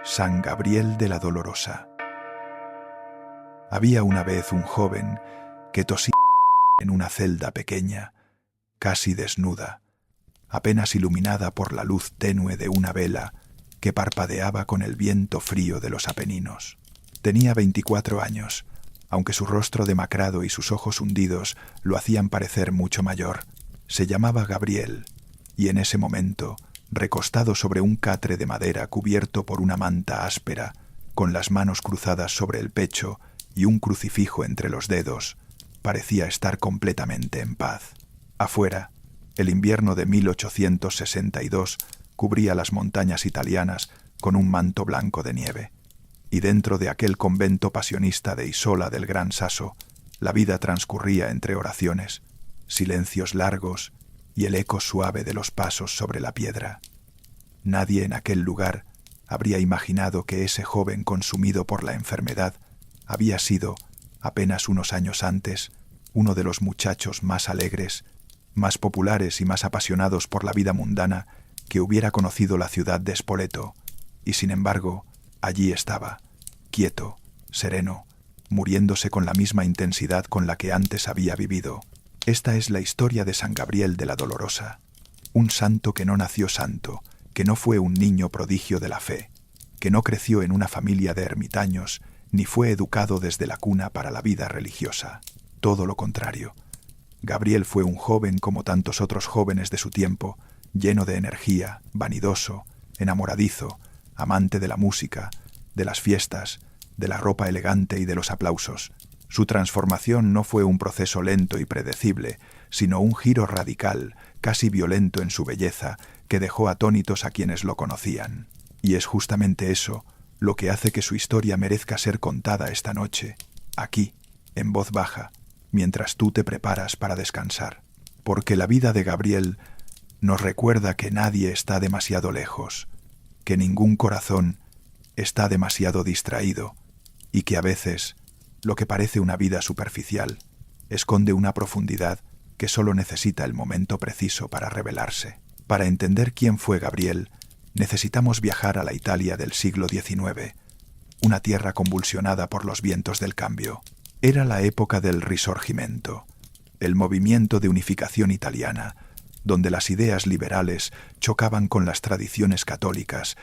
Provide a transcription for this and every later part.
San Gabriel de la Dolorosa. Había una vez un joven que tosía en una celda pequeña, casi desnuda, apenas iluminada por la luz tenue de una vela que parpadeaba con el viento frío de los Apeninos. Tenía 24 años, aunque su rostro demacrado y sus ojos hundidos lo hacían parecer mucho mayor. Se llamaba Gabriel, y en ese momento, recostado sobre un catre de madera cubierto por una manta áspera, con las manos cruzadas sobre el pecho y un crucifijo entre los dedos, parecía estar completamente en paz. Afuera, el invierno de 1862 cubría las montañas italianas con un manto blanco de nieve, y dentro de aquel convento pasionista de Isola del Gran Sasso, la vida transcurría entre oraciones, silencios largos y el eco suave de los pasos sobre la piedra. Nadie en aquel lugar habría imaginado que ese joven consumido por la enfermedad había sido, apenas unos años antes, uno de los muchachos más alegres, más populares y más apasionados por la vida mundana que hubiera conocido la ciudad de Spoleto, y sin embargo, allí estaba, quieto, sereno, muriéndose con la misma intensidad con la que antes había vivido. Esta es la historia de San Gabriel de la Dolorosa, un santo que no nació santo, que no fue un niño prodigio de la fe, que no creció en una familia de ermitaños, ni fue educado desde la cuna para la vida religiosa. Todo lo contrario. Gabriel fue un joven como tantos otros jóvenes de su tiempo, lleno de energía, vanidoso, enamoradizo, amante de la música, de las fiestas, de la ropa elegante y de los aplausos. Su transformación no fue un proceso lento y predecible, sino un giro radical, casi violento en su belleza, que dejó atónitos a quienes lo conocían. Y es justamente eso lo que hace que su historia merezca ser contada esta noche, aquí, en voz baja, mientras tú te preparas para descansar. Porque la vida de Gabriel nos recuerda que nadie está demasiado lejos, que ningún corazón está demasiado distraído, y que a veces lo que parece una vida superficial esconde una profundidad que solo necesita el momento preciso para revelarse. Para entender quién fue Gabriel, necesitamos viajar a la Italia del siglo XIX, una tierra convulsionada por los vientos del cambio. Era la época del Risorgimento, el movimiento de unificación italiana, donde las ideas liberales chocaban con las tradiciones católicas,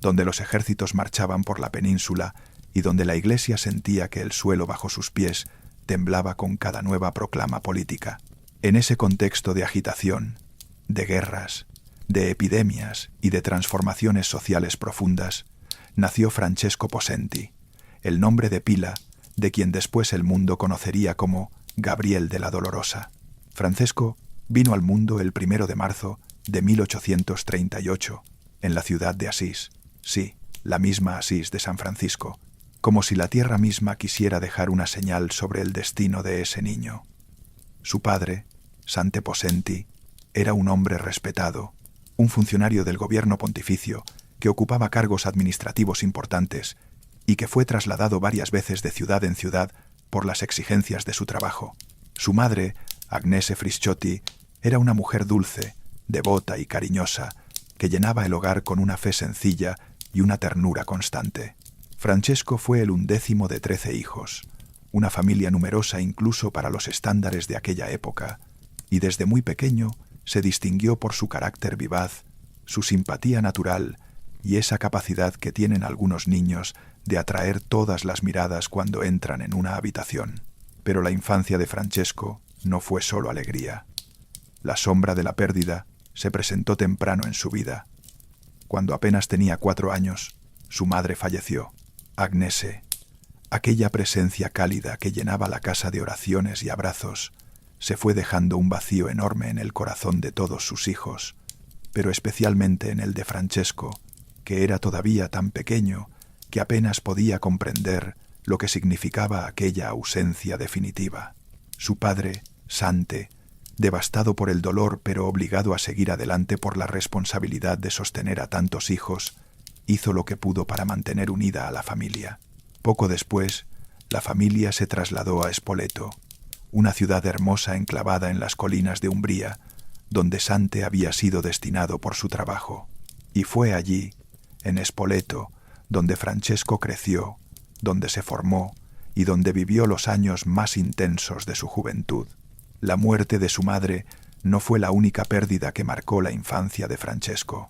donde los ejércitos marchaban por la península y donde la Iglesia sentía que el suelo bajo sus pies temblaba con cada nueva proclama política. En ese contexto de agitación, de guerras, de epidemias y de transformaciones sociales profundas, nació Francesco Possenti, el nombre de pila de quien después el mundo conocería como Gabriel de la Dolorosa. Francesco vino al mundo el 1 de marzo de 1838, en la ciudad de Asís, sí, la misma Asís de San Francisco, como si la tierra misma quisiera dejar una señal sobre el destino de ese niño. Su padre, Sante Possenti, era un hombre respetado, un funcionario del gobierno pontificio que ocupaba cargos administrativos importantes y que fue trasladado varias veces de ciudad en ciudad por las exigencias de su trabajo. Su madre, Agnese Frisciotti, era una mujer dulce, devota y cariñosa, que llenaba el hogar con una fe sencilla y una ternura constante. Francesco fue el 11º de 13 hijos, una familia numerosa incluso para los estándares de aquella época, y desde muy pequeño se distinguió por su carácter vivaz, su simpatía natural y esa capacidad que tienen algunos niños de atraer todas las miradas cuando entran en una habitación. Pero la infancia de Francesco no fue solo alegría. La sombra de la pérdida se presentó temprano en su vida. Cuando apenas tenía 4 años, su madre falleció. Agnese, aquella presencia cálida que llenaba la casa de oraciones y abrazos, se fue dejando un vacío enorme en el corazón de todos sus hijos, pero especialmente en el de Francesco, que era todavía tan pequeño que apenas podía comprender lo que significaba aquella ausencia definitiva. Su padre, Sante, devastado por el dolor pero obligado a seguir adelante por la responsabilidad de sostener a tantos hijos, hizo lo que pudo para mantener unida a la familia. Poco después, la familia se trasladó a Spoleto, una ciudad hermosa enclavada en las colinas de Umbría, donde Sante había sido destinado por su trabajo. Y fue allí, en Spoleto, donde Francesco creció, donde se formó y donde vivió los años más intensos de su juventud. La muerte de su madre no fue la única pérdida que marcó la infancia de Francesco.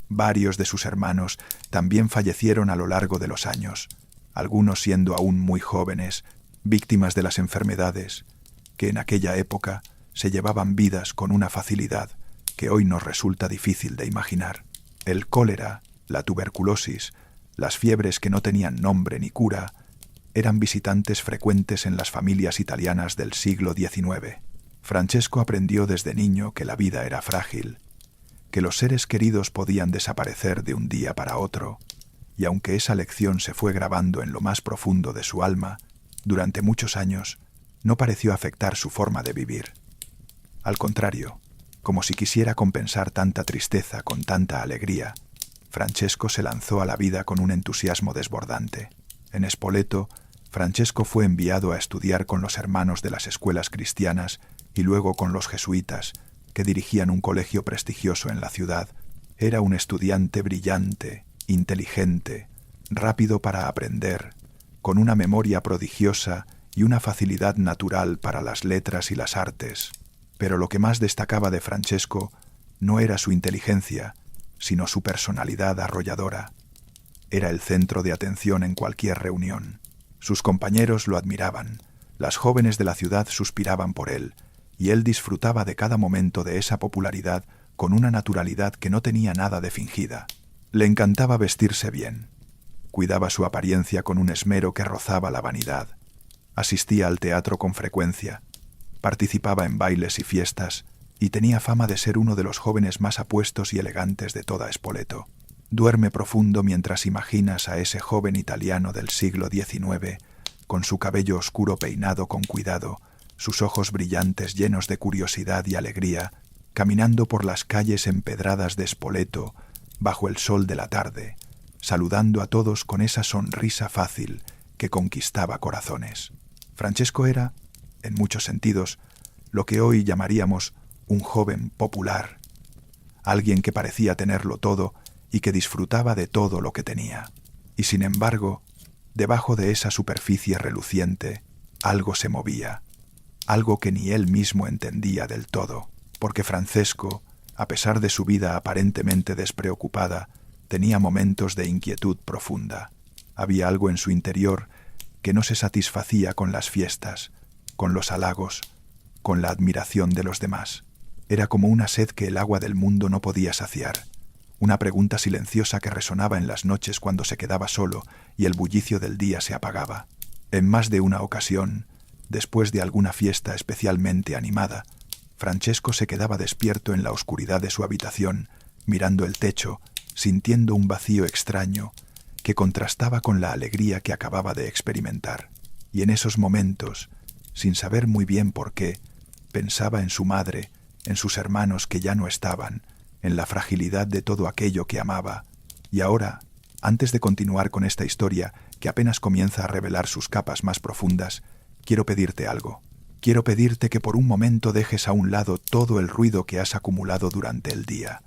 Varios de sus hermanos también fallecieron a lo largo de los años, algunos siendo aún muy jóvenes, víctimas de las enfermedades, que en aquella época se llevaban vidas con una facilidad que hoy nos resulta difícil de imaginar. El cólera, la tuberculosis, las fiebres que no tenían nombre ni cura, eran visitantes frecuentes en las familias italianas del siglo XIX. Francesco aprendió desde niño que la vida era frágil, que los seres queridos podían desaparecer de un día para otro, y aunque esa lección se fue grabando en lo más profundo de su alma, durante muchos años no pareció afectar su forma de vivir. Al contrario, como si quisiera compensar tanta tristeza con tanta alegría, Francesco se lanzó a la vida con un entusiasmo desbordante. En Spoleto, Francesco fue enviado a estudiar con los hermanos de las escuelas cristianas y luego con los jesuitas, que dirigían un colegio prestigioso en la ciudad. Era un estudiante brillante, inteligente, rápido para aprender, con una memoria prodigiosa y una facilidad natural para las letras y las artes. Pero lo que más destacaba de Francesco no era su inteligencia, sino su personalidad arrolladora. Era el centro de atención en cualquier reunión. Sus compañeros lo admiraban, las jóvenes de la ciudad suspiraban por él, y él disfrutaba de cada momento de esa popularidad con una naturalidad que no tenía nada de fingida. Le encantaba vestirse bien. Cuidaba su apariencia con un esmero que rozaba la vanidad. Asistía al teatro con frecuencia. Participaba en bailes y fiestas y tenía fama de ser uno de los jóvenes más apuestos y elegantes de toda Spoleto. Duerme profundo mientras imaginas a ese joven italiano del siglo XIX, con su cabello oscuro peinado con cuidado, sus ojos brillantes llenos de curiosidad y alegría, caminando por las calles empedradas de Spoleto, bajo el sol de la tarde, saludando a todos con esa sonrisa fácil que conquistaba corazones. Francesco era, en muchos sentidos, lo que hoy llamaríamos un joven popular, alguien que parecía tenerlo todo y que disfrutaba de todo lo que tenía. Y sin embargo, debajo de esa superficie reluciente, algo se movía, algo que ni él mismo entendía del todo, porque Francesco, a pesar de su vida aparentemente despreocupada, tenía momentos de inquietud profunda. Había algo en su interior que no se satisfacía con las fiestas, con los halagos, con la admiración de los demás. Era como una sed que el agua del mundo no podía saciar, una pregunta silenciosa que resonaba en las noches cuando se quedaba solo y el bullicio del día se apagaba. En más de una ocasión, después de alguna fiesta especialmente animada, Francesco se quedaba despierto en la oscuridad de su habitación, mirando el techo, sintiendo un vacío extraño que contrastaba con la alegría que acababa de experimentar. Y en esos momentos, sin saber muy bien por qué, pensaba en su madre, en sus hermanos que ya no estaban, en la fragilidad de todo aquello que amaba. Y ahora, antes de continuar con esta historia, que apenas comienza a revelar sus capas más profundas, quiero pedirte algo. Quiero pedirte que por un momento dejes a un lado todo el ruido que has acumulado durante el día.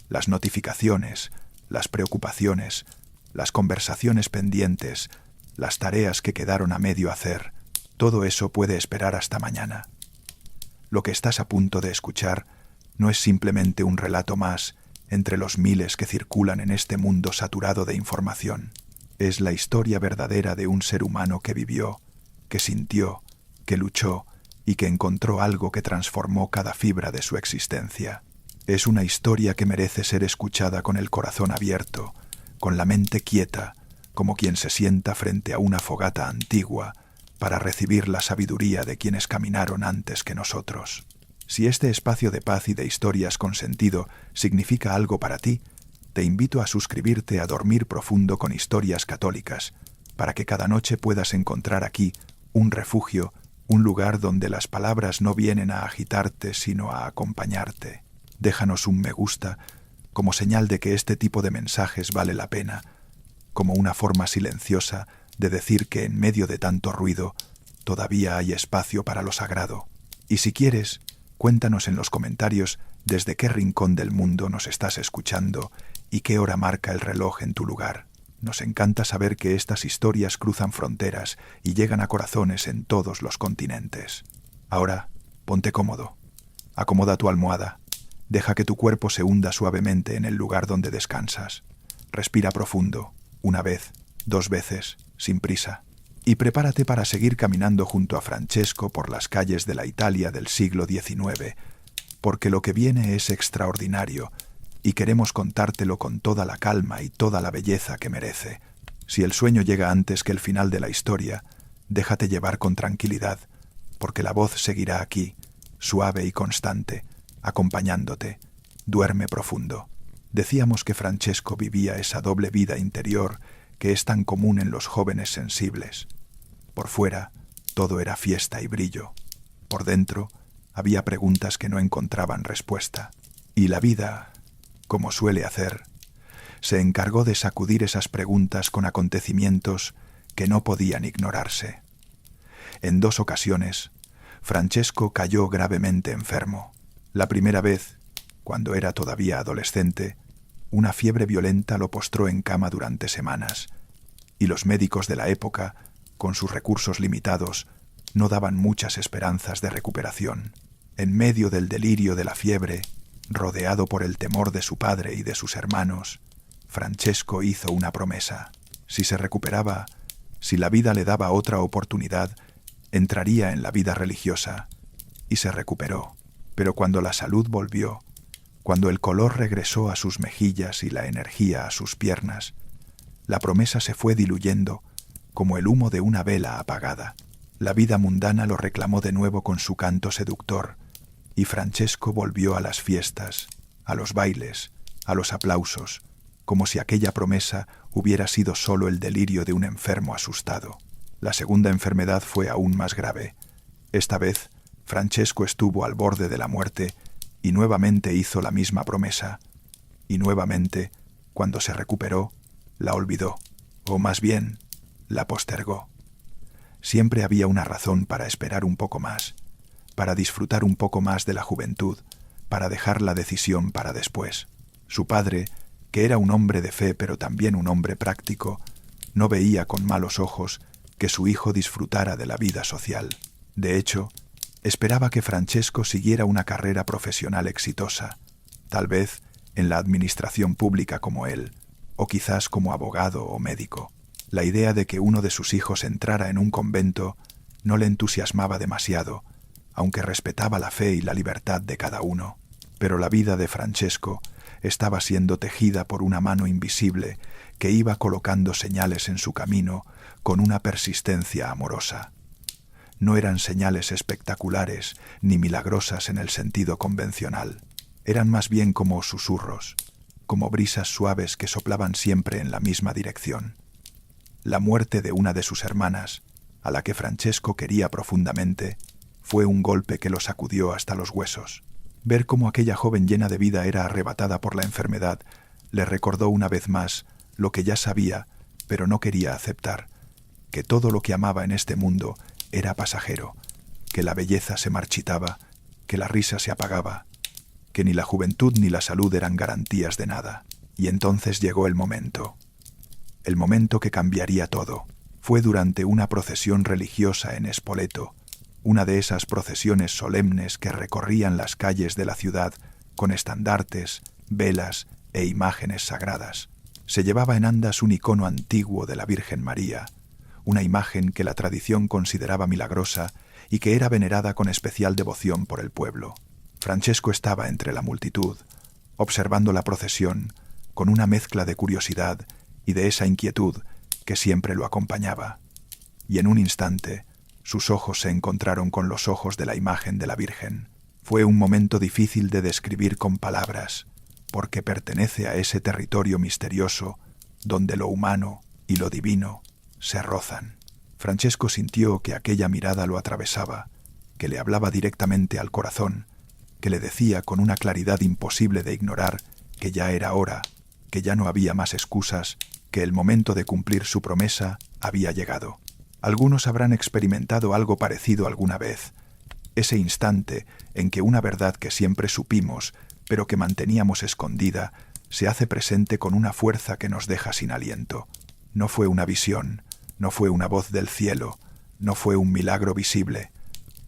Las notificaciones, las preocupaciones, las conversaciones pendientes, las tareas que quedaron a medio hacer, todo eso puede esperar hasta mañana. Lo que estás a punto de escuchar no es simplemente un relato más entre los miles que circulan en este mundo saturado de información. Es la historia verdadera de un ser humano que vivió, que sintió, que luchó y que encontró algo que transformó cada fibra de su existencia. Es una historia que merece ser escuchada con el corazón abierto, con la mente quieta, como quien se sienta frente a una fogata antigua para recibir la sabiduría de quienes caminaron antes que nosotros. Si este espacio de paz y de historias con sentido significa algo para ti, te invito a suscribirte a Dormir Profundo con Historias Católicas, para que cada noche puedas encontrar aquí un refugio, un lugar donde las palabras no vienen a agitarte sino a acompañarte. Déjanos un me gusta como señal de que este tipo de mensajes vale la pena, como una forma silenciosa de decir que en medio de tanto ruido todavía hay espacio para lo sagrado. Y si quieres, cuéntanos en los comentarios desde qué rincón del mundo nos estás escuchando y qué hora marca el reloj en tu lugar. Nos encanta saber que estas historias cruzan fronteras y llegan a corazones en todos los continentes. Ahora, ponte cómodo. Acomoda tu almohada. Deja que tu cuerpo se hunda suavemente en el lugar donde descansas. Respira profundo, una vez, 2 veces, sin prisa. Y prepárate para seguir caminando junto a Francesco por las calles de la Italia del siglo XIX, porque lo que viene es extraordinario y queremos contártelo con toda la calma y toda la belleza que merece. Si el sueño llega antes que el final de la historia, déjate llevar con tranquilidad, porque la voz seguirá aquí, suave y constante, acompañándote. Duerme profundo. Decíamos que Francesco vivía esa doble vida interior que es tan común en los jóvenes sensibles. Por fuera, todo era fiesta y brillo. Por dentro, había preguntas que no encontraban respuesta. Y la vida, como suele hacer, se encargó de sacudir esas preguntas con acontecimientos que no podían ignorarse. En 2 ocasiones, Francesco cayó gravemente enfermo. La primera vez, cuando era todavía adolescente, una fiebre violenta lo postró en cama durante semanas, y los médicos de la época, con sus recursos limitados, no daban muchas esperanzas de recuperación. En medio del delirio de la fiebre, rodeado por el temor de su padre y de sus hermanos, Francesco hizo una promesa. Si se recuperaba, si la vida le daba otra oportunidad, entraría en la vida religiosa, y se recuperó. Pero cuando la salud volvió, cuando el color regresó a sus mejillas y la energía a sus piernas, la promesa se fue diluyendo como el humo de una vela apagada. La vida mundana lo reclamó de nuevo con su canto seductor, y Francesco volvió a las fiestas, a los bailes, a los aplausos, como si aquella promesa hubiera sido solo el delirio de un enfermo asustado. La segunda enfermedad fue aún más grave. Esta vez, Francesco estuvo al borde de la muerte y nuevamente hizo la misma promesa. Y nuevamente, cuando se recuperó, la olvidó, o más bien, la postergó. Siempre había una razón para esperar un poco más, para disfrutar un poco más de la juventud, para dejar la decisión para después. Su padre, que era un hombre de fe pero también un hombre práctico, no veía con malos ojos que su hijo disfrutara de la vida social. De hecho, esperaba que Francesco siguiera una carrera profesional exitosa, tal vez en la administración pública como él, o quizás como abogado o médico. La idea de que uno de sus hijos entrara en un convento no le entusiasmaba demasiado, aunque respetaba la fe y la libertad de cada uno. Pero la vida de Francesco estaba siendo tejida por una mano invisible que iba colocando señales en su camino con una persistencia amorosa. No eran señales espectaculares ni milagrosas en el sentido convencional. Eran más bien como susurros, como brisas suaves que soplaban siempre en la misma dirección. La muerte de una de sus hermanas, a la que Francesco quería profundamente, fue un golpe que lo sacudió hasta los huesos. Ver cómo aquella joven llena de vida era arrebatada por la enfermedad le recordó una vez más lo que ya sabía, pero no quería aceptar, que todo lo que amaba en este mundo era pasajero, que la belleza se marchitaba, que la risa se apagaba, que ni la juventud ni la salud eran garantías de nada. Y entonces llegó el momento que cambiaría todo. Fue durante una procesión religiosa en Spoleto, una de esas procesiones solemnes que recorrían las calles de la ciudad con estandartes, velas e imágenes sagradas. Se llevaba en andas un icono antiguo de la Virgen María, una imagen que la tradición consideraba milagrosa y que era venerada con especial devoción por el pueblo. Francesco estaba entre la multitud, observando la procesión, con una mezcla de curiosidad y de esa inquietud que siempre lo acompañaba. Y en un instante, sus ojos se encontraron con los ojos de la imagen de la Virgen. Fue un momento difícil de describir con palabras, porque pertenece a ese territorio misterioso donde lo humano y lo divino se rozan. Francesco sintió que aquella mirada lo atravesaba, que le hablaba directamente al corazón, que le decía con una claridad imposible de ignorar que ya era hora, que ya no había más excusas, que el momento de cumplir su promesa había llegado. Algunos habrán experimentado algo parecido alguna vez, ese instante en que una verdad que siempre supimos, pero que manteníamos escondida, se hace presente con una fuerza que nos deja sin aliento. No fue una visión, no fue una voz del cielo, no fue un milagro visible.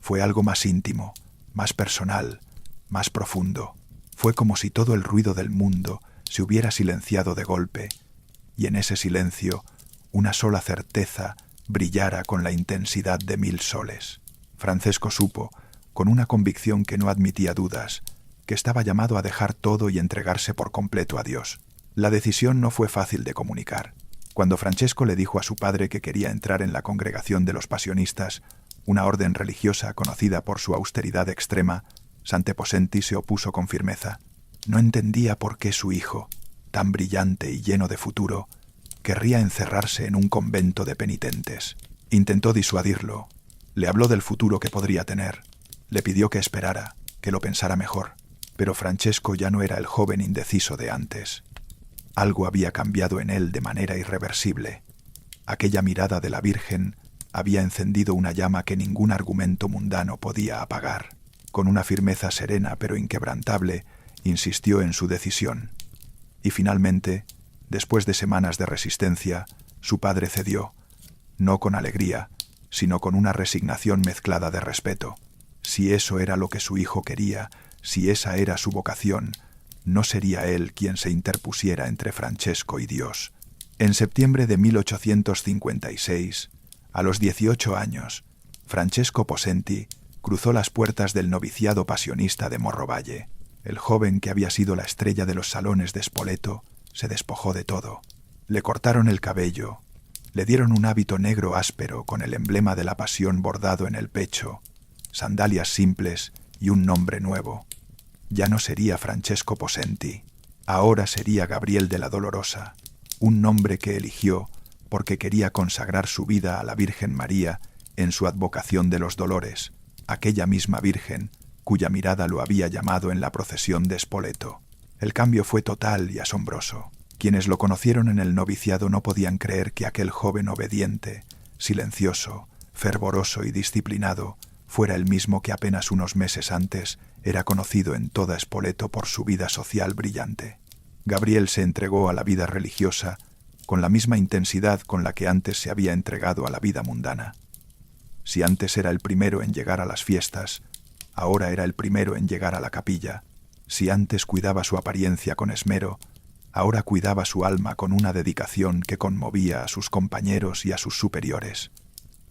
Fue algo más íntimo, más personal, más profundo. Fue como si todo el ruido del mundo se hubiera silenciado de golpe, y en ese silencio una sola certeza brillara con la intensidad de 1000 soles. Francesco supo, con una convicción que no admitía dudas, que estaba llamado a dejar todo y entregarse por completo a Dios. La decisión no fue fácil de comunicar. Cuando Francesco le dijo a su padre que quería entrar en la congregación de los pasionistas, una orden religiosa conocida por su austeridad extrema, Sante Possenti se opuso con firmeza. No entendía por qué su hijo, tan brillante y lleno de futuro, querría encerrarse en un convento de penitentes. Intentó disuadirlo. Le habló del futuro que podría tener. Le pidió que esperara, que lo pensara mejor. Pero Francesco ya no era el joven indeciso de antes. Algo había cambiado en él de manera irreversible. Aquella mirada de la Virgen había encendido una llama que ningún argumento mundano podía apagar. Con una firmeza serena pero inquebrantable, insistió en su decisión. Y finalmente, después de semanas de resistencia, su padre cedió, no con alegría, sino con una resignación mezclada de respeto. Si eso era lo que su hijo quería, si esa era su vocación, no sería él quien se interpusiera entre Francesco y Dios. En septiembre de 1856, a los 18 años, Francesco Possenti cruzó las puertas del noviciado pasionista de Morro Valle. El joven que había sido la estrella de los salones de Spoleto se despojó de todo. Le cortaron el cabello, le dieron un hábito negro áspero con el emblema de la pasión bordado en el pecho, sandalias simples y un nombre nuevo. Ya no sería Francesco Possenti, ahora sería Gabriel de la Dolorosa, un nombre que eligió porque quería consagrar su vida a la Virgen María en su advocación de los dolores, aquella misma Virgen cuya mirada lo había llamado en la procesión de Spoleto. El cambio fue total y asombroso. Quienes lo conocieron en el noviciado no podían creer que aquel joven obediente, silencioso, fervoroso y disciplinado fuera el mismo que apenas unos meses antes era conocido en toda Spoleto por su vida social brillante. Gabriel se entregó a la vida religiosa con la misma intensidad con la que antes se había entregado a la vida mundana. Si antes era el primero en llegar a las fiestas, ahora era el primero en llegar a la capilla. Si antes cuidaba su apariencia con esmero, ahora cuidaba su alma con una dedicación que conmovía a sus compañeros y a sus superiores.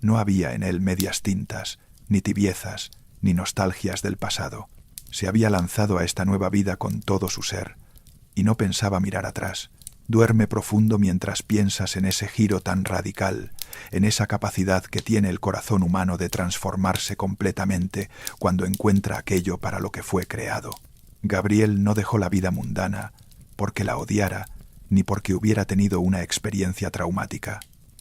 No había en él medias tintas, ni tibiezas, ni nostalgias del pasado. Se había lanzado a esta nueva vida con todo su ser, y no pensaba mirar atrás. Duerme profundo mientras piensas en ese giro tan radical, en esa capacidad que tiene el corazón humano de transformarse completamente cuando encuentra aquello para lo que fue creado. Gabriel no dejó la vida mundana porque la odiara, ni porque hubiera tenido una experiencia traumática.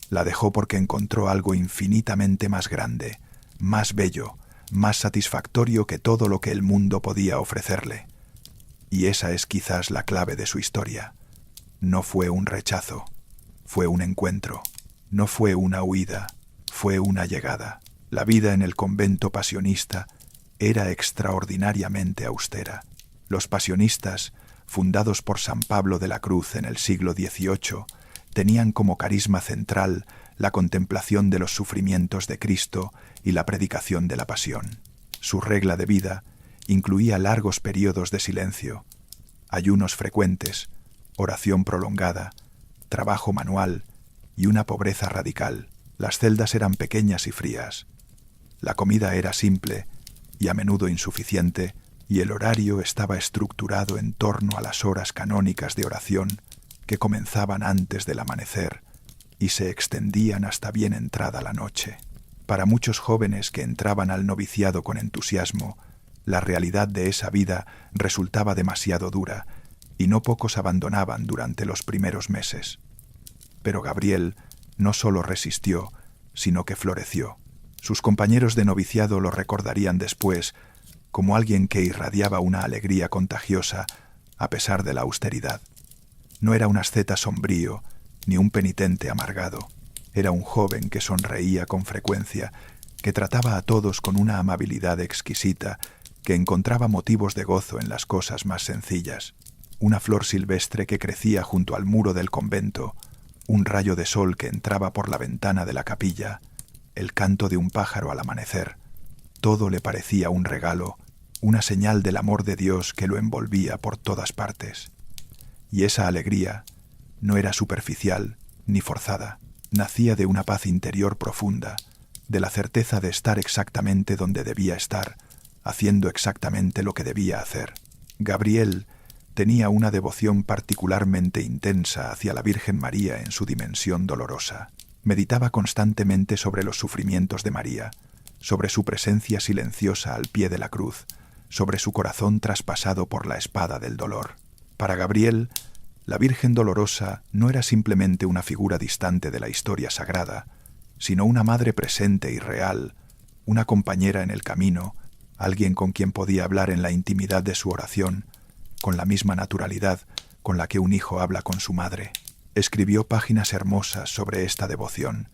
La dejó porque encontró algo infinitamente más grande, más bello, más satisfactorio que todo lo que el mundo podía ofrecerle. Y esa es quizás la clave de su historia. No fue un rechazo, fue un encuentro. No fue una huida, fue una llegada. La vida en el convento pasionista era extraordinariamente austera. Los pasionistas, fundados por San Pablo de la Cruz en el siglo XVIII, tenían como carisma central la contemplación de los sufrimientos de Cristo y la predicación de la pasión. Su regla de vida incluía largos periodos de silencio, ayunos frecuentes, oración prolongada, trabajo manual y una pobreza radical. Las celdas eran pequeñas y frías. La comida era simple y a menudo insuficiente, y el horario estaba estructurado en torno a las horas canónicas de oración que comenzaban antes del amanecer y se extendían hasta bien entrada la noche. Para muchos jóvenes que entraban al noviciado con entusiasmo, la realidad de esa vida resultaba demasiado dura, y no pocos abandonaban durante los primeros meses. Pero Gabriel no solo resistió, sino que floreció. Sus compañeros de noviciado lo recordarían después como alguien que irradiaba una alegría contagiosa a pesar de la austeridad. No era un asceta sombrío, ni un penitente amargado. Era un joven que sonreía con frecuencia, que trataba a todos con una amabilidad exquisita, que encontraba motivos de gozo en las cosas más sencillas. Una flor silvestre que crecía junto al muro del convento, un rayo de sol que entraba por la ventana de la capilla, el canto de un pájaro al amanecer, todo le parecía un regalo, una señal del amor de Dios que lo envolvía por todas partes. Y esa alegría no era superficial ni forzada, nacía de una paz interior profunda, de la certeza de estar exactamente donde debía estar, haciendo exactamente lo que debía hacer. Gabriel tenía una devoción particularmente intensa hacia la Virgen María en su dimensión dolorosa. Meditaba constantemente sobre los sufrimientos de María, sobre su presencia silenciosa al pie de la cruz, sobre su corazón traspasado por la espada del dolor. Para Gabriel, la Virgen Dolorosa no era simplemente una figura distante de la historia sagrada, sino una madre presente y real, una compañera en el camino, alguien con quien podía hablar en la intimidad de su oración, con la misma naturalidad con la que un hijo habla con su madre. Escribió páginas hermosas sobre esta devoción,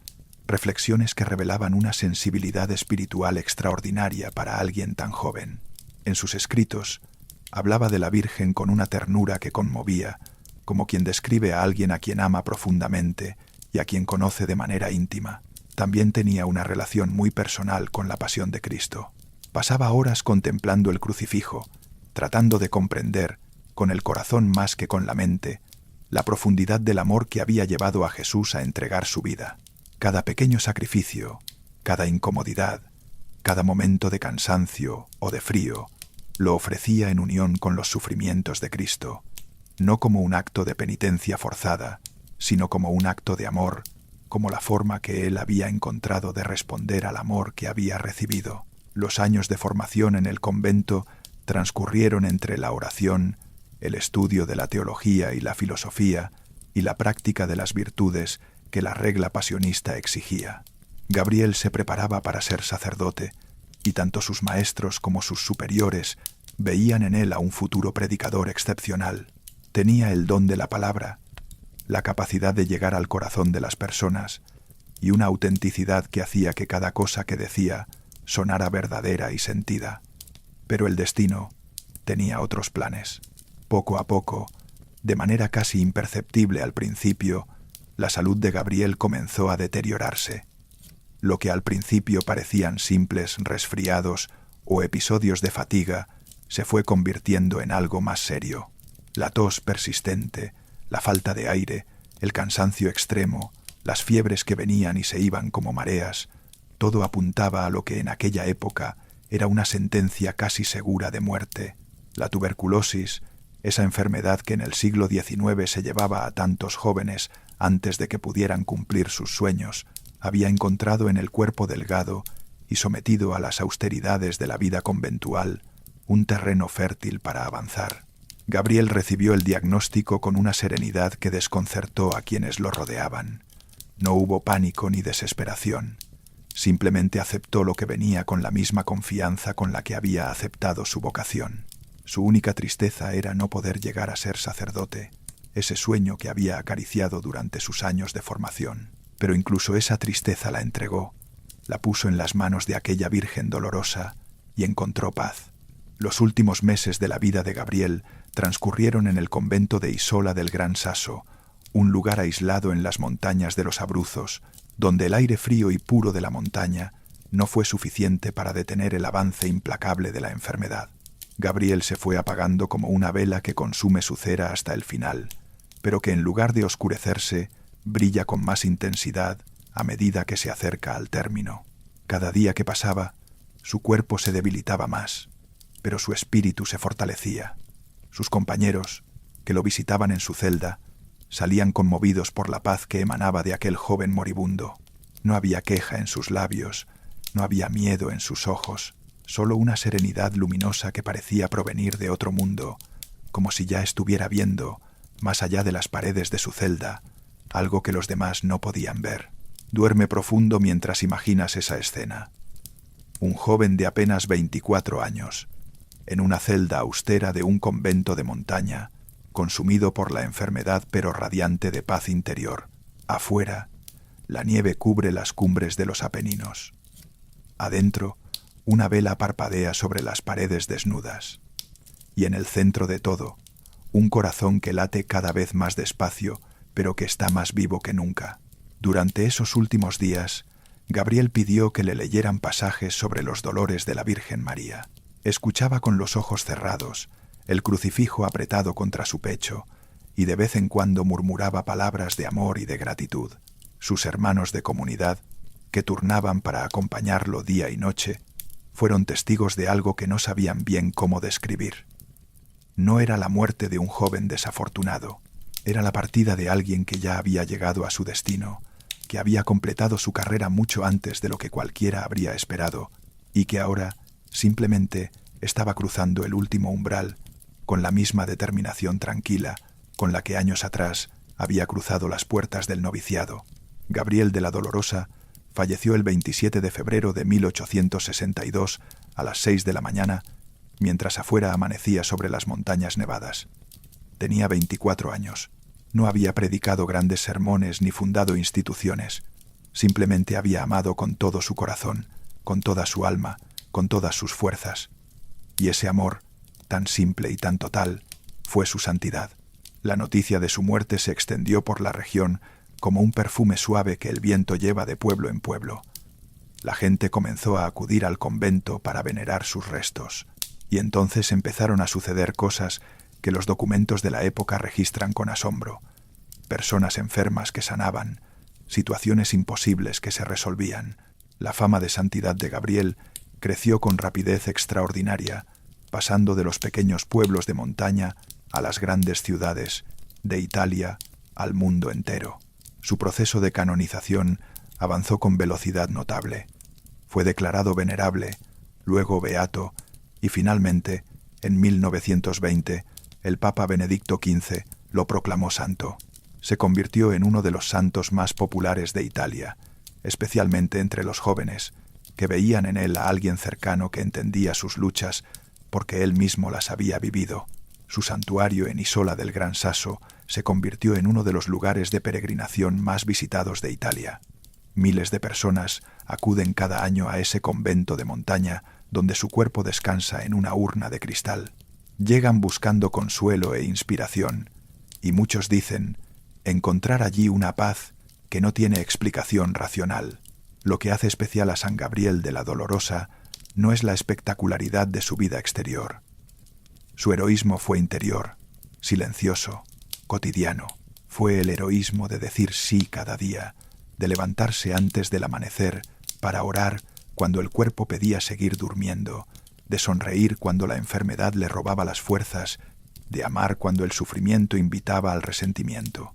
reflexiones que revelaban una sensibilidad espiritual extraordinaria para alguien tan joven. En sus escritos, hablaba de la Virgen con una ternura que conmovía, como quien describe a alguien a quien ama profundamente y a quien conoce de manera íntima. También tenía una relación muy personal con la pasión de Cristo. Pasaba horas contemplando el crucifijo, tratando de comprender, con el corazón más que con la mente, la profundidad del amor que había llevado a Jesús a entregar su vida. Cada pequeño sacrificio, cada incomodidad, cada momento de cansancio o de frío, lo ofrecía en unión con los sufrimientos de Cristo, no como un acto de penitencia forzada, sino como un acto de amor, como la forma que él había encontrado de responder al amor que había recibido. Los años de formación en el convento transcurrieron entre la oración, el estudio de la teología y la filosofía, y la práctica de las virtudes que la regla pasionista exigía. Gabriel se preparaba para ser sacerdote, y tanto sus maestros como sus superiores veían en él a un futuro predicador excepcional. Tenía el don de la palabra, la capacidad de llegar al corazón de las personas, y una autenticidad que hacía que cada cosa que decía sonara verdadera y sentida. Pero el destino tenía otros planes. Poco a poco, de manera casi imperceptible al principio, la salud de Gabriel comenzó a deteriorarse. Lo que al principio parecían simples resfriados o episodios de fatiga se fue convirtiendo en algo más serio. La tos persistente, la falta de aire, el cansancio extremo, las fiebres que venían y se iban como mareas, todo apuntaba a lo que en aquella época era una sentencia casi segura de muerte. La tuberculosis, esa enfermedad que en el siglo XIX se llevaba a tantos jóvenes antes de que pudieran cumplir sus sueños, había encontrado en el cuerpo delgado y sometido a las austeridades de la vida conventual un terreno fértil para avanzar. Gabriel recibió el diagnóstico con una serenidad que desconcertó a quienes lo rodeaban. No hubo pánico ni desesperación. Simplemente aceptó lo que venía con la misma confianza con la que había aceptado su vocación. Su única tristeza era no poder llegar a ser sacerdote, ese sueño que había acariciado durante sus años de formación. Pero incluso esa tristeza la entregó, la puso en las manos de aquella Virgen dolorosa y encontró paz. Los últimos meses de la vida de Gabriel transcurrieron en el convento de Isola del Gran Sasso, un lugar aislado en las montañas de los Abruzos, donde el aire frío y puro de la montaña no fue suficiente para detener el avance implacable de la enfermedad. Gabriel se fue apagando como una vela que consume su cera hasta el final, pero que en lugar de oscurecerse, brilla con más intensidad a medida que se acerca al término. Cada día que pasaba, su cuerpo se debilitaba más, pero su espíritu se fortalecía. Sus compañeros, que lo visitaban en su celda, salían conmovidos por la paz que emanaba de aquel joven moribundo. No había queja en sus labios, no había miedo en sus ojos, solo una serenidad luminosa que parecía provenir de otro mundo, como si ya estuviera viendo, más allá de las paredes de su celda, algo que los demás no podían ver. Duerme profundo mientras imaginas esa escena. Un joven de apenas 24 años, en una celda austera de un convento de montaña, consumido por la enfermedad pero radiante de paz interior. Afuera, la nieve cubre las cumbres de los Apeninos. Adentro, una vela parpadea sobre las paredes desnudas. Y en el centro de todo, un corazón que late cada vez más despacio pero que está más vivo que nunca. Durante esos últimos días, Gabriel pidió que le leyeran pasajes sobre los dolores de la Virgen María. Escuchaba con los ojos cerrados, el crucifijo apretado contra su pecho, y de vez en cuando murmuraba palabras de amor y de gratitud. Sus hermanos de comunidad, que turnaban para acompañarlo día y noche, fueron testigos de algo que no sabían bien cómo describir. No era la muerte de un joven desafortunado, era la partida de alguien que ya había llegado a su destino, que había completado su carrera mucho antes de lo que cualquiera habría esperado, y que ahora simplemente estaba cruzando el último umbral con la misma determinación tranquila con la que años atrás había cruzado las puertas del noviciado. Gabriel de la Dolorosa falleció el 27 de febrero de 1862 a las 6 de la mañana, mientras afuera amanecía sobre las montañas nevadas. Tenía 24 años. No había predicado grandes sermones ni fundado instituciones. Simplemente había amado con todo su corazón, con toda su alma, con todas sus fuerzas. Y ese amor, tan simple y tan total, fue su santidad. La noticia de su muerte se extendió por la región como un perfume suave que el viento lleva de pueblo en pueblo. La gente comenzó a acudir al convento para venerar sus restos, y entonces empezaron a suceder cosas que los documentos de la época registran con asombro. Personas enfermas que sanaban, situaciones imposibles que se resolvían. La fama de santidad de Gabriel creció con rapidez extraordinaria, pasando de los pequeños pueblos de montaña a las grandes ciudades, de Italia al mundo entero. Su proceso de canonización avanzó con velocidad notable. Fue declarado venerable, luego beato, y finalmente, en 1920, el Papa Benedicto XV lo proclamó santo. Se convirtió en uno de los santos más populares de Italia, especialmente entre los jóvenes, que veían en él a alguien cercano que entendía sus luchas porque él mismo las había vivido. Su santuario en Isola del Gran Sasso se convirtió en uno de los lugares de peregrinación más visitados de Italia. Miles de personas acuden cada año a ese convento de montaña donde su cuerpo descansa en una urna de cristal. Llegan buscando consuelo e inspiración, y muchos dicen encontrar allí una paz que no tiene explicación racional. Lo que hace especial a San Gabriel de la Dolorosa no es la espectacularidad de su vida exterior. Su heroísmo fue interior, silencioso, cotidiano. Fue el heroísmo de decir sí cada día, de levantarse antes del amanecer para orar cuando el cuerpo pedía seguir durmiendo, de sonreír cuando la enfermedad le robaba las fuerzas, de amar cuando el sufrimiento invitaba al resentimiento.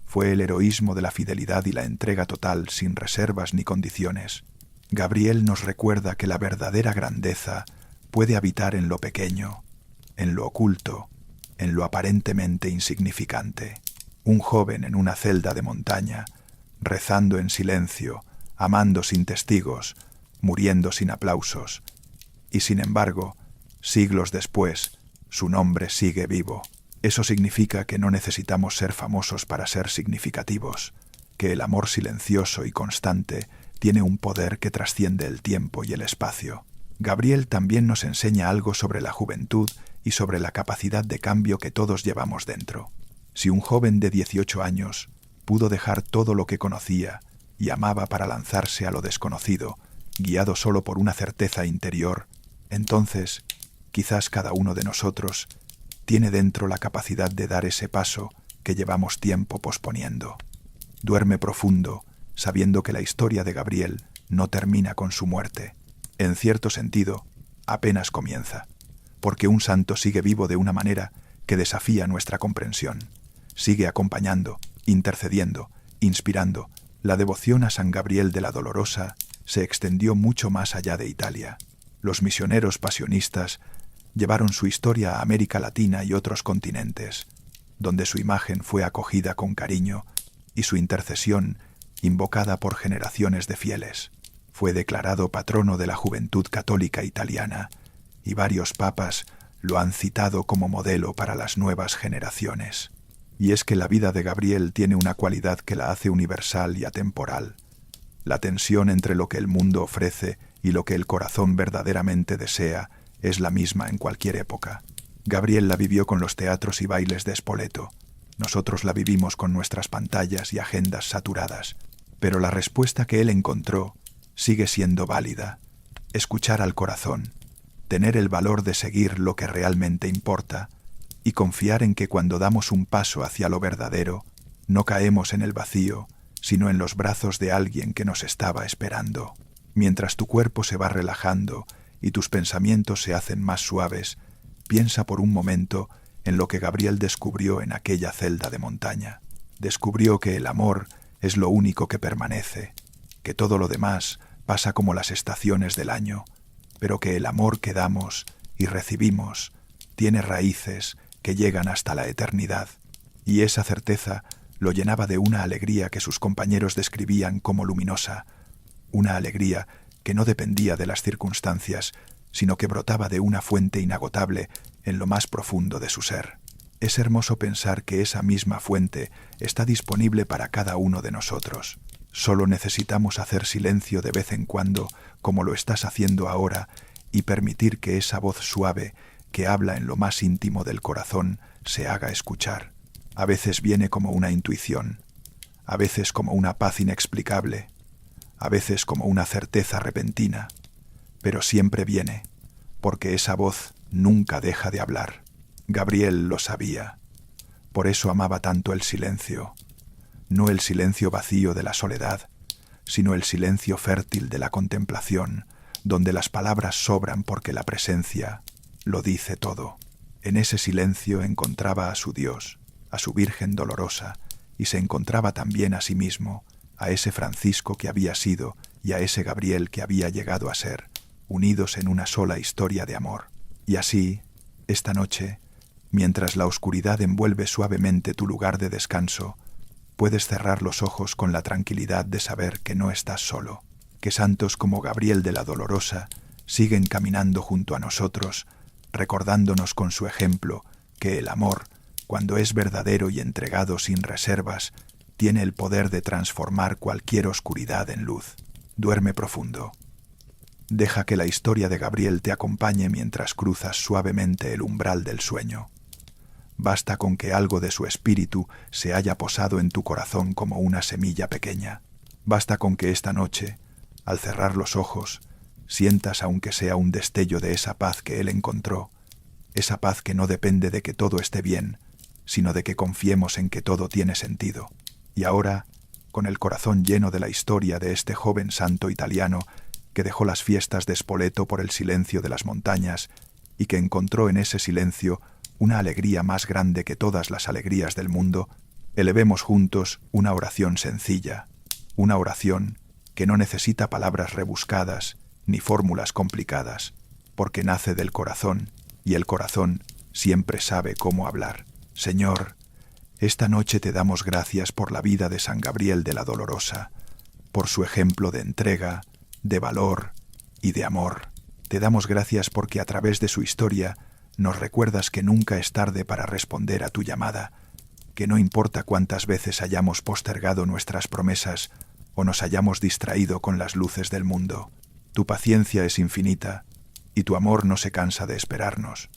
Fue el heroísmo de la fidelidad y la entrega total sin reservas ni condiciones. Gabriel nos recuerda que la verdadera grandeza puede habitar en lo pequeño, en lo oculto, en lo aparentemente insignificante. Un joven en una celda de montaña, rezando en silencio, amando sin testigos, muriendo sin aplausos. Y sin embargo, siglos después, su nombre sigue vivo. Eso significa que no necesitamos ser famosos para ser significativos, que el amor silencioso y constante tiene un poder que trasciende el tiempo y el espacio. Gabriel también nos enseña algo sobre la juventud y sobre la capacidad de cambio que todos llevamos dentro. Si un joven de 18 años pudo dejar todo lo que conocía y amaba para lanzarse a lo desconocido, guiado solo por una certeza interior, entonces, quizás cada uno de nosotros tiene dentro la capacidad de dar ese paso que llevamos tiempo posponiendo. Duerme profundo, sabiendo que la historia de Gabriel no termina con su muerte. En cierto sentido, apenas comienza, porque un santo sigue vivo de una manera que desafía nuestra comprensión. Sigue acompañando, intercediendo, inspirando. La devoción a San Gabriel de la Dolorosa se extendió mucho más allá de Italia. Los misioneros pasionistas llevaron su historia a América Latina y otros continentes, donde su imagen fue acogida con cariño y su intercesión invocada por generaciones de fieles. Fue declarado patrono de la juventud católica italiana, y varios papas lo han citado como modelo para las nuevas generaciones. Y es que la vida de Gabriel tiene una cualidad que la hace universal y atemporal: la tensión entre lo que el mundo ofrece y lo que el corazón verdaderamente desea es la misma en cualquier época. Gabriel la vivió con los teatros y bailes de Spoleto, Nosotros la vivimos con nuestras pantallas y agendas saturadas, pero la respuesta que él encontró sigue siendo válida. Escuchar al corazón, tener el valor de seguir lo que realmente importa y confiar en que cuando damos un paso hacia lo verdadero, no caemos en el vacío, sino en los brazos de alguien que nos estaba esperando. Mientras tu cuerpo se va relajando y tus pensamientos se hacen más suaves, piensa por un momento en lo que Gabriel descubrió en aquella celda de montaña. Descubrió que el amor es lo único que permanece, que todo lo demás pasa como las estaciones del año, pero que el amor que damos y recibimos tiene raíces que llegan hasta la eternidad, y esa certeza lo llenaba de una alegría que sus compañeros describían como luminosa, una alegría que no dependía de las circunstancias, sino que brotaba de una fuente inagotable en lo más profundo de su ser. Es hermoso pensar que esa misma fuente está disponible para cada uno de nosotros. Solo necesitamos hacer silencio de vez en cuando, como lo estás haciendo ahora, y permitir que esa voz suave que habla en lo más íntimo del corazón se haga escuchar. A veces viene como una intuición, a veces como una paz inexplicable, a veces como una certeza repentina, pero siempre viene, porque esa voz nunca deja de hablar. Gabriel lo sabía. Por eso amaba tanto el silencio, no el silencio vacío de la soledad, sino el silencio fértil de la contemplación, donde las palabras sobran porque la presencia lo dice todo. En ese silencio encontraba a su Dios, a su Virgen dolorosa, y se encontraba también a sí mismo, a ese Francisco que había sido y a ese Gabriel que había llegado a ser, unidos en una sola historia de amor. Y así, esta noche, mientras la oscuridad envuelve suavemente tu lugar de descanso, puedes cerrar los ojos con la tranquilidad de saber que no estás solo, que santos como Gabriel de la Dolorosa siguen caminando junto a nosotros, recordándonos con su ejemplo que el amor, cuando es verdadero y entregado sin reservas, tiene el poder de transformar cualquier oscuridad en luz. Duerme profundo. Deja que la historia de Gabriel te acompañe mientras cruzas suavemente el umbral del sueño. Basta con que algo de su espíritu se haya posado en tu corazón como una semilla pequeña. Basta con que esta noche, al cerrar los ojos, sientas aunque sea un destello de esa paz que él encontró, esa paz que no depende de que todo esté bien, sino de que confiemos en que todo tiene sentido. Y ahora, con el corazón lleno de la historia de este joven santo italiano que dejó las fiestas de Spoleto por el silencio de las montañas y que encontró en ese silencio una alegría más grande que todas las alegrías del mundo, elevemos juntos una oración sencilla, una oración que no necesita palabras rebuscadas ni fórmulas complicadas, porque nace del corazón y el corazón siempre sabe cómo hablar. Señor, esta noche te damos gracias por la vida de San Gabriel de la Dolorosa, por su ejemplo de entrega, de valor y de amor. Te damos gracias porque a través de su historia nos recuerdas que nunca es tarde para responder a tu llamada, que no importa cuántas veces hayamos postergado nuestras promesas o nos hayamos distraído con las luces del mundo, tu paciencia es infinita y tu amor no se cansa de esperarnos.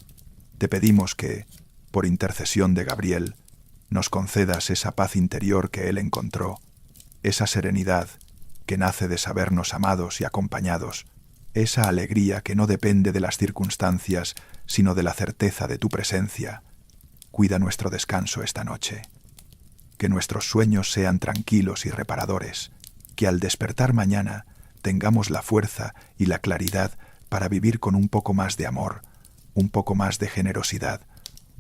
Te pedimos que, por intercesión de Gabriel, nos concedas esa paz interior que él encontró, esa serenidad que nace de sabernos amados y acompañados, esa alegría que no depende de las circunstancias, sino de la certeza de tu presencia. Cuida nuestro descanso esta noche. Que nuestros sueños sean tranquilos y reparadores, que al despertar mañana tengamos la fuerza y la claridad para vivir con un poco más de amor, un poco más de generosidad,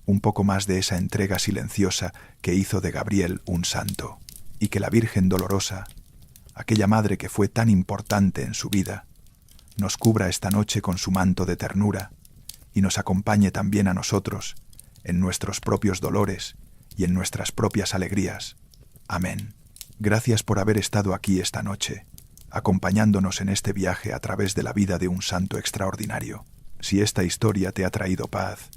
un poco más de esa entrega silenciosa que hizo de Gabriel un santo, y que la Virgen Dolorosa, aquella madre que fue tan importante en su vida, nos cubra esta noche con su manto de ternura y nos acompañe también a nosotros en nuestros propios dolores y en nuestras propias alegrías. Amén. Gracias por haber estado aquí esta noche, acompañándonos en este viaje a través de la vida de un santo extraordinario. Si esta historia te ha traído paz,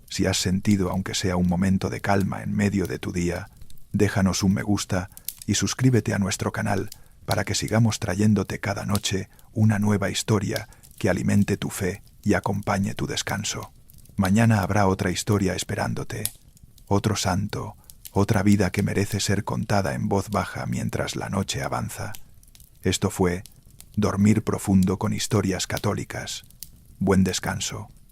si has sentido aunque sea un momento de calma en medio de tu día, déjanos un me gusta y suscríbete a nuestro canal para que sigamos trayéndote cada noche una nueva historia que alimente tu fe y acompañe tu descanso. Mañana habrá otra historia esperándote, otro santo, otra vida que merece ser contada en voz baja mientras la noche avanza. Esto fue Dormir Profundo con Historias Católicas. Buen descanso.